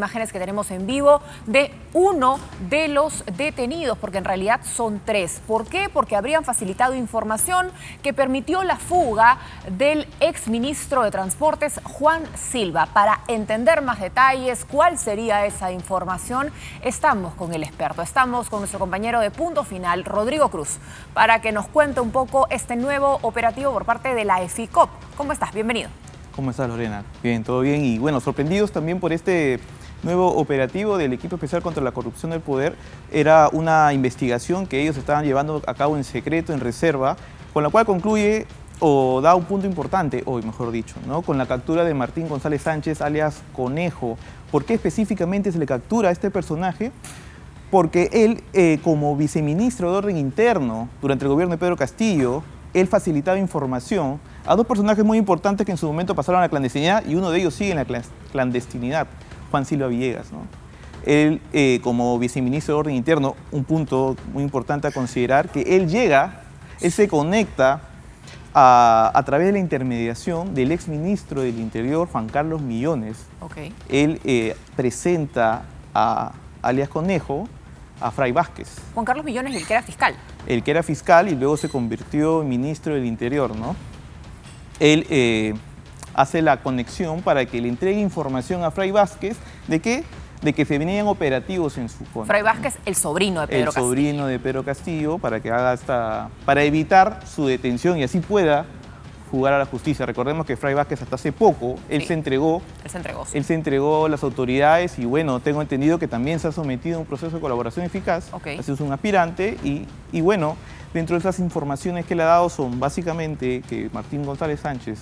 imágenes que tenemos en vivo de uno de los detenidos, porque en realidad son tres. ¿Por qué? Porque habrían facilitado información que permitió la fuga del exministro de Transportes, Juan Silva. Para entender más detalles, cuál sería esa información, estamos con el experto, estamos con nuestro compañero de Punto Final, Rodrigo Cruz, para que nos cuente un poco este nuevo operativo por parte de la EFICOP. ¿Cómo estás? Bienvenido. ¿Cómo estás, Lorena? Bien, todo bien. Y bueno, sorprendidos también por este nuevo operativo del Equipo Especial contra la Corrupción del Poder. Era una investigación que ellos estaban llevando a cabo en secreto, en reserva, con la cual concluye o da un punto importante, hoy mejor dicho, ¿no? Con la captura de Martín González Sánchez, alias Conejo. ¿Por qué específicamente se le captura a este personaje? Porque él, como viceministro de Orden Interno durante el gobierno de Pedro Castillo, él facilitaba información a dos personajes muy importantes que en su momento pasaron a la clandestinidad, y uno de ellos sigue en la clandestinidad, Juan Silva Villegas, ¿no? Él, como viceministro de Orden Interno, un punto muy importante a considerar, que él se conecta a través de la intermediación del exministro del Interior, Juan Carlos Millones. Okay. Él presenta a alias Conejo a Fray Vázquez. Juan Carlos Millones, el que era fiscal. El que era fiscal y luego se convirtió en ministro del Interior, ¿no? Él hace la conexión para que le entregue información a Fray Vázquez de que se venían operativos en su contra. Fray Vázquez, el sobrino de Pedro Castillo. El sobrino de Pedro Castillo, para que para evitar su detención y así pueda jugar a la justicia. Recordemos que Fray Vázquez hasta hace poco, él se entregó a las autoridades y bueno, tengo entendido que también se ha sometido a un proceso de colaboración eficaz. Okay. Así es un aspirante y bueno, dentro de esas informaciones que le ha dado son básicamente que Martín González Sánchez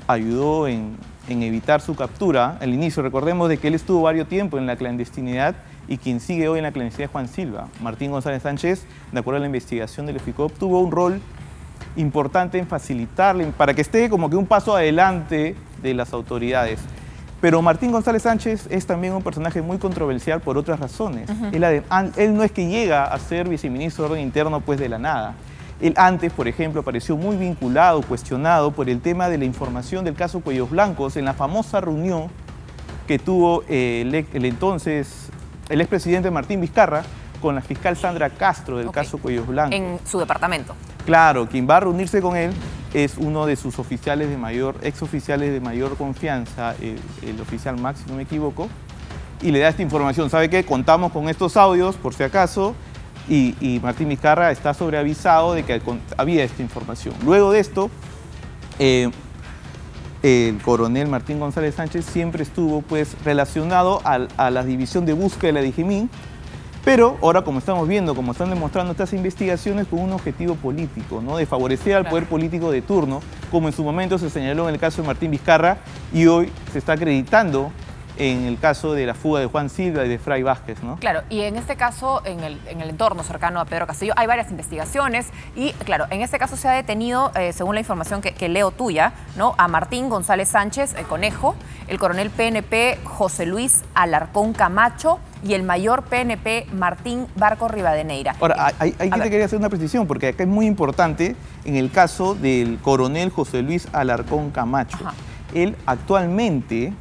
ayudó en evitar su captura. Al inicio, recordemos de que él estuvo varios tiempos en la clandestinidad y quien sigue hoy en la clandestinidad es Juan Silva. Martín González Sánchez, de acuerdo a la investigación del EFICOP, tuvo un rol importante en facilitarle, para que esté como que un paso adelante de las autoridades. Pero Martín González Sánchez es también un personaje muy controversial por otras razones. Él no es que llega a ser viceministro de Orden Interno pues de la nada. Él antes, por ejemplo, apareció muy vinculado, cuestionado por el tema de la información del caso Cuellos Blancos en la famosa reunión que tuvo el expresidente Martín Vizcarra con la fiscal Sandra Castro del caso Cuellos Blancos. En su departamento. Claro, quien va a reunirse con él es uno de sus oficiales exoficiales de mayor confianza, el oficial Max, si no me equivoco, y le da esta información. ¿Sabe qué? Contamos con estos audios, por si acaso, y Martín Vizcarra está sobreavisado de que había esta información. Luego de esto, el coronel Martín González Sánchez siempre estuvo pues relacionado a la división de búsqueda de la DIGIMÍN, pero ahora, como estamos viendo, como están demostrando estas investigaciones, con un objetivo político, ¿no? De favorecer al poder político de turno, como en su momento se señaló en el caso de Martín Vizcarra y hoy se está acreditando en el caso de la fuga de Juan Silva y de Fray Vázquez, ¿no? Claro, y en este caso, en el entorno cercano a Pedro Castillo, hay varias investigaciones y, claro, en este caso se ha detenido, según la información que leo tuya, ¿no? A Martín González Sánchez, el Conejo, el coronel PNP José Luis Alarcón Camacho y el mayor PNP Martín Barco Rivadeneira. Ahora, ahí te quería hacer una precisión, porque acá es muy importante en el caso del coronel José Luis Alarcón Camacho. Ajá. Él actualmente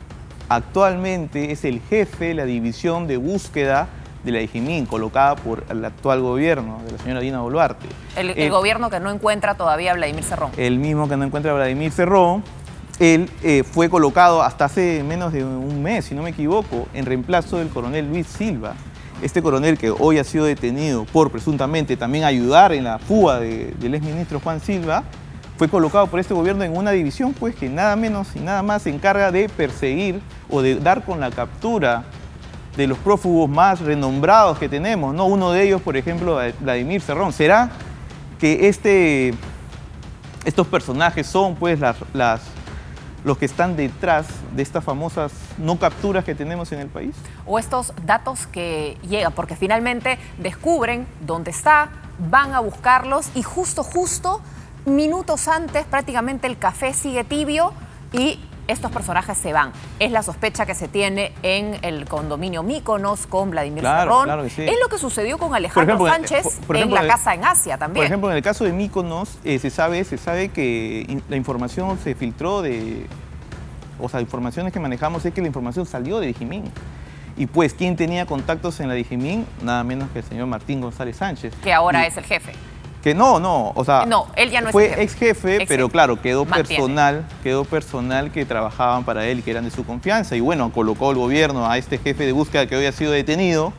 es el jefe de la división de búsqueda de la DIGIMÍN, colocada por el actual gobierno de la señora Dina Boluarte. El gobierno que no encuentra todavía a Vladimir Cerrón. El mismo que no encuentra a Vladimir Cerrón. Él fue colocado hasta hace menos de un mes, si no me equivoco, en reemplazo del coronel Luis Silva. Este coronel que hoy ha sido detenido por presuntamente también ayudar en la fuga del exministro Juan Silva, fue colocado por este gobierno en una división pues que nada menos y nada más se encarga de perseguir o de dar con la captura de los prófugos más renombrados que tenemos, ¿no? Uno de ellos, por ejemplo, Vladimir Cerrón. ¿Será que estos personajes son pues los que están detrás de estas famosas no capturas que tenemos en el país? O estos datos que llegan, porque finalmente descubren dónde está, van a buscarlos y justo minutos antes prácticamente el café sigue tibio y estos personajes se van. Es la sospecha que se tiene en el condominio Míconos con Vladimir Cerrón. Claro que sí. Es lo que sucedió con Alejandro Sánchez en la casa en Asia también. Por ejemplo, en el caso de Míconos, se sabe que la información se filtró informaciones que manejamos es que la información salió de DIGIMÍN. Y pues, ¿quién tenía contactos en la Digimin? Nada menos que el señor Martín González Sánchez. Que ahora es el jefe. Que no, o sea, no, él ya no fue es el ex jefe, pero claro, quedó Mantiene. personal que trabajaban para él y que eran de su confianza. Y bueno, colocó el gobierno a este jefe de búsqueda que hoy ha sido detenido,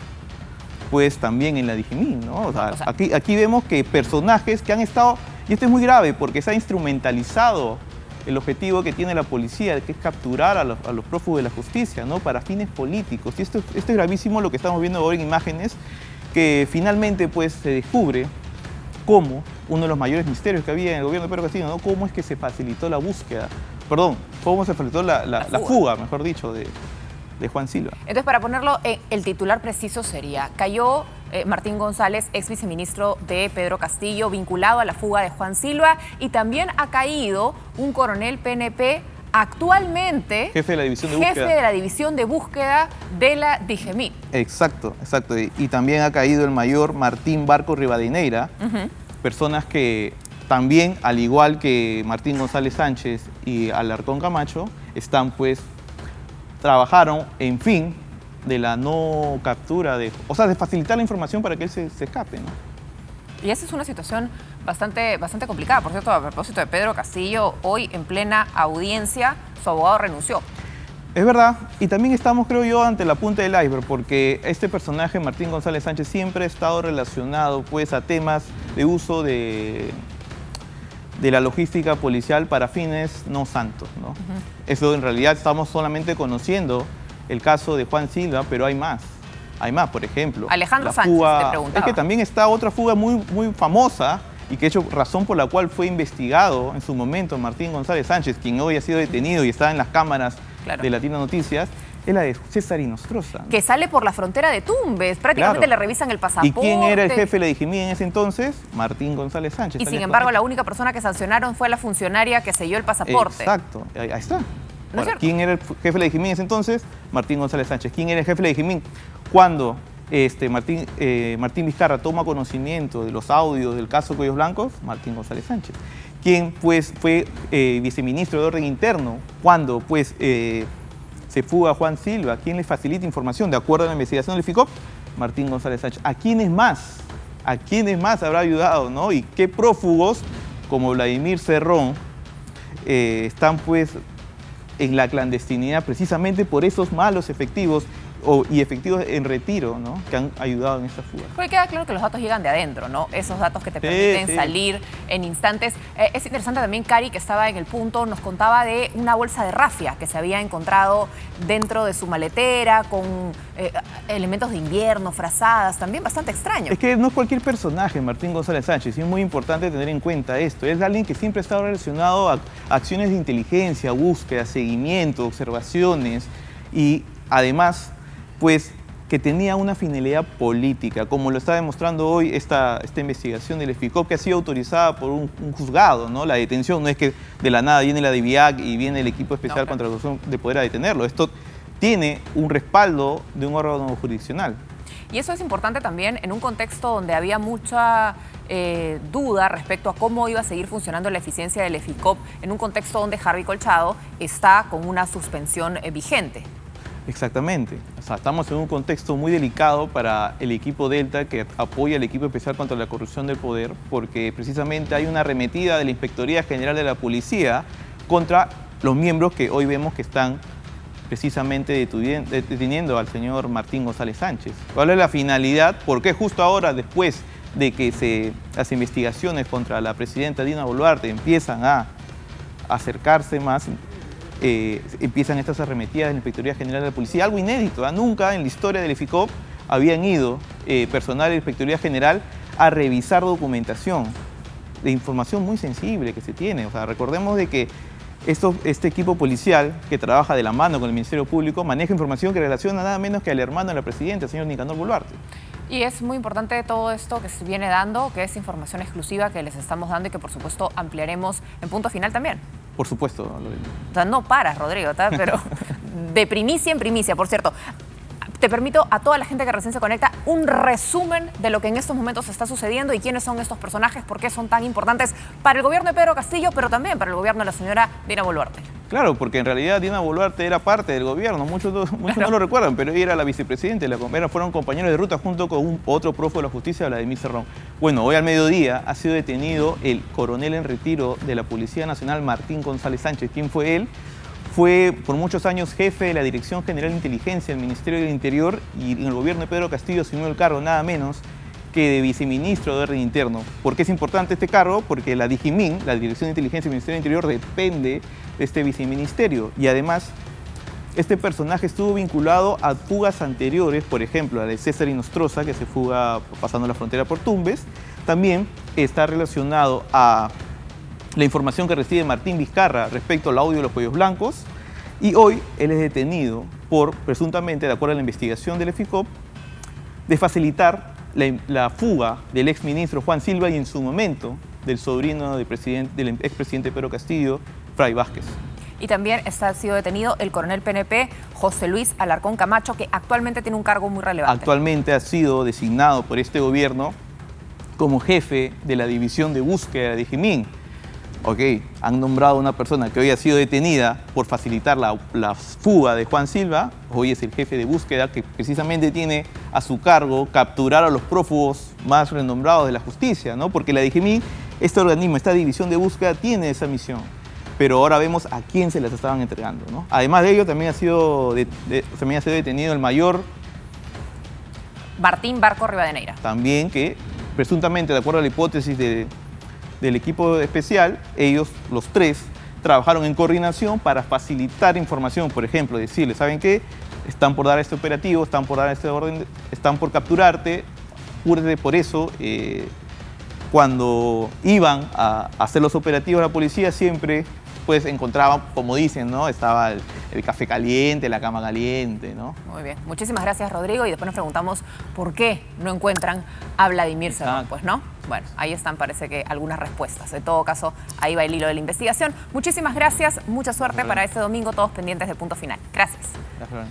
pues también en la Digimin, ¿no? O sea, aquí vemos que personajes que han estado, y esto es muy grave porque se ha instrumentalizado el objetivo que tiene la policía, que es capturar a los prófugos de la justicia, ¿no? Para fines políticos. Y esto es gravísimo lo que estamos viendo ahora en imágenes, que finalmente pues se descubre cómo uno de los mayores misterios que había en el gobierno de Pedro Castillo, ¿no? Cómo es que se facilitó la búsqueda, cómo se facilitó la fuga, mejor dicho, de Juan Silva. Entonces, para ponerlo, el titular preciso sería: cayó Martín González, ex viceministro de Pedro Castillo, vinculado a la fuga de Juan Silva, y también ha caído un coronel PNP, actualmente jefe de la división de búsqueda de la Digemí. Exacto. Y también ha caído el mayor Martín Barco Rivadeneira, personas que también, al igual que Martín González Sánchez y Alarcón Camacho, trabajaron en fin de la no captura, de facilitar la información para que él se escape, ¿no? Y esa es una situación bastante complicada. Por cierto, a propósito de Pedro Castillo, hoy en plena audiencia su abogado renunció. Es verdad, y también estamos, creo yo, ante la punta del iceberg, porque este personaje, Martín González Sánchez, siempre ha estado relacionado pues a temas de uso de la logística policial para fines no santos, ¿no? Eso en realidad estamos solamente conociendo el caso de Juan Silva, pero hay más. Hay más, por ejemplo. Alejandro Sánchez, te preguntaba. Es que también está otra fuga muy famosa y que, de hecho, razón por la cual fue investigado en su momento Martín González Sánchez, quien hoy ha sido detenido y está en las cámaras de Latino Noticias, es la de César Inostroza, ¿no? Que sale por la frontera de Tumbes. Prácticamente le revisan el pasaporte. ¿Y quién era el jefe de la Digemí en ese entonces? Martín González Sánchez. Y sin embargo, la única persona que sancionaron fue la funcionaria que selló el pasaporte. Exacto, ahí está. ¿No es cierto? ¿Quién era el jefe de la Digemí en ese entonces? Martín González Sánchez. ¿Quién era el jefe de la Digemí cuando Martín Vizcarra toma conocimiento de los audios del caso Cuellos Blancos? Martín González Sánchez. ¿Quién pues fue viceministro de Orden Interno cuando pues se fuga Juan Silva? ¿Quién le facilita información de acuerdo a la investigación del FICOP? Martín González Sánchez. ¿A quiénes más? ¿A quiénes más habrá ayudado, no? ¿Y qué prófugos como Vladimir Cerrón están pues en la clandestinidad precisamente por esos malos efectivos y efectivos en retiro, ¿no? Que han ayudado en esta fuga? Porque queda claro que los datos llegan de adentro, ¿no? Esos datos que te permiten salir en instantes. Es interesante también, Cari, que estaba en El Punto, nos contaba de una bolsa de rafia que se había encontrado dentro de su maletera con elementos de invierno, frazadas, también bastante extraño. Es que no es cualquier personaje, Martín González Sánchez, y es muy importante tener en cuenta esto. Es alguien que siempre ha estado relacionado a acciones de inteligencia, búsqueda, seguimiento, observaciones, y además pues que tenía una finalidad política, como lo está demostrando hoy esta investigación del FICOP, que ha sido autorizada por un juzgado, ¿no? La detención no es que de la nada viene la DIVIAC y viene el equipo especial contra la corrupción de poder a detenerlo. Esto tiene un respaldo de un órgano jurisdiccional. Y eso es importante también en un contexto donde había mucha duda respecto a cómo iba a seguir funcionando la eficiencia del FICOP, en un contexto donde Harvey Colchado está con una suspensión vigente. Exactamente. O sea, estamos en un contexto muy delicado para el equipo Delta, que apoya al equipo especial contra la corrupción del poder, porque precisamente hay una arremetida de la Inspectoría General de la Policía contra los miembros que hoy vemos que están precisamente deteniendo al señor Martín González Sánchez. ¿Cuál es la finalidad? ¿Por qué justo ahora, después de que las investigaciones contra la presidenta Dina Boluarte empiezan a acercarse más, empiezan estas arremetidas de la Inspectoría General de la Policía? Algo inédito, ¿eh? Nunca en la historia del FICOP habían ido personal de la Inspectoría General a revisar documentación de información muy sensible que se tiene. O sea, recordemos de que este equipo policial que trabaja de la mano con el Ministerio Público maneja información que relaciona nada menos que al hermano de la presidenta, el señor Nicanor Boluarte. Y es muy importante todo esto que se viene dando, que es información exclusiva que les estamos dando y que por supuesto ampliaremos en Punto Final también. Por supuesto. O sea, no paras, Rodrigo, pero de primicia en primicia. Por cierto, te permito a toda la gente que recién se conecta un resumen de lo que en estos momentos está sucediendo y quiénes son estos personajes, por qué son tan importantes para el gobierno de Pedro Castillo, pero también para el gobierno de la señora Dina Boluarte. Claro, porque en realidad Dina Boluarte era parte del gobierno, muchos no lo recuerdan, pero ella era la vicepresidenta, fueron compañeros de ruta junto con otro prófugo de la justicia, Vladimir Cerrón. Bueno, hoy al mediodía ha sido detenido el coronel en retiro de la Policía Nacional, Martín González Sánchez. ¿Quién fue él? Fue por muchos años jefe de la Dirección General de Inteligencia del Ministerio del Interior y en el gobierno de Pedro Castillo asumió el cargo nada menos que de viceministro de Orden Interno. ¿Por qué es importante este cargo? Porque la DIGIMIN, la Dirección de Inteligencia del Ministerio del Interior, depende de este viceministerio. Y además, este personaje estuvo vinculado a fugas anteriores, por ejemplo, a la de César Inostroza, que se fuga pasando la frontera por Tumbes. También está relacionado a la información que recibe Martín Vizcarra respecto al audio de los cuellos blancos. Y hoy él es detenido por, presuntamente, de acuerdo a la investigación del EFICOP, de facilitar la fuga del exministro Juan Silva y en su momento del sobrino del expresidente Pedro Castillo, Fray Vázquez. Y también ha sido detenido el coronel PNP José Luis Alarcón Camacho, que actualmente tiene un cargo muy relevante. Actualmente ha sido designado por este gobierno como jefe de la división de búsqueda de DIGIMIN. Ok, han nombrado a una persona que hoy ha sido detenida por facilitar la fuga de Juan Silva. Hoy es el jefe de búsqueda que precisamente tiene a su cargo capturar a los prófugos más renombrados de la justicia, ¿no? Porque la DIGIMIN, este organismo, esta división de búsqueda, tiene esa misión. Pero ahora vemos a quién se las estaban entregando, ¿no? Además de ello, también ha sido detenido el mayor Martín Barco Rivadeneira. También que, presuntamente, de acuerdo a la hipótesis del equipo especial, ellos, los tres, trabajaron en coordinación para facilitar información. Por ejemplo, decirle, ¿saben qué? Están por dar este operativo, están por dar este orden, están por capturarte. Por eso, cuando iban a hacer los operativos la policía, siempre pues encontraban, como dicen, ¿no? Estaba el café caliente, la cama caliente, ¿no? Muy bien. Muchísimas gracias, Rodrigo. Y después nos preguntamos por qué no encuentran a Vladimir Cerrón, pues, ¿no? Bueno, ahí están, parece que algunas respuestas. En todo caso, ahí va el hilo de la investigación. Muchísimas gracias. Mucha suerte para este domingo. Todos pendientes de Punto Final. Gracias. Gracias.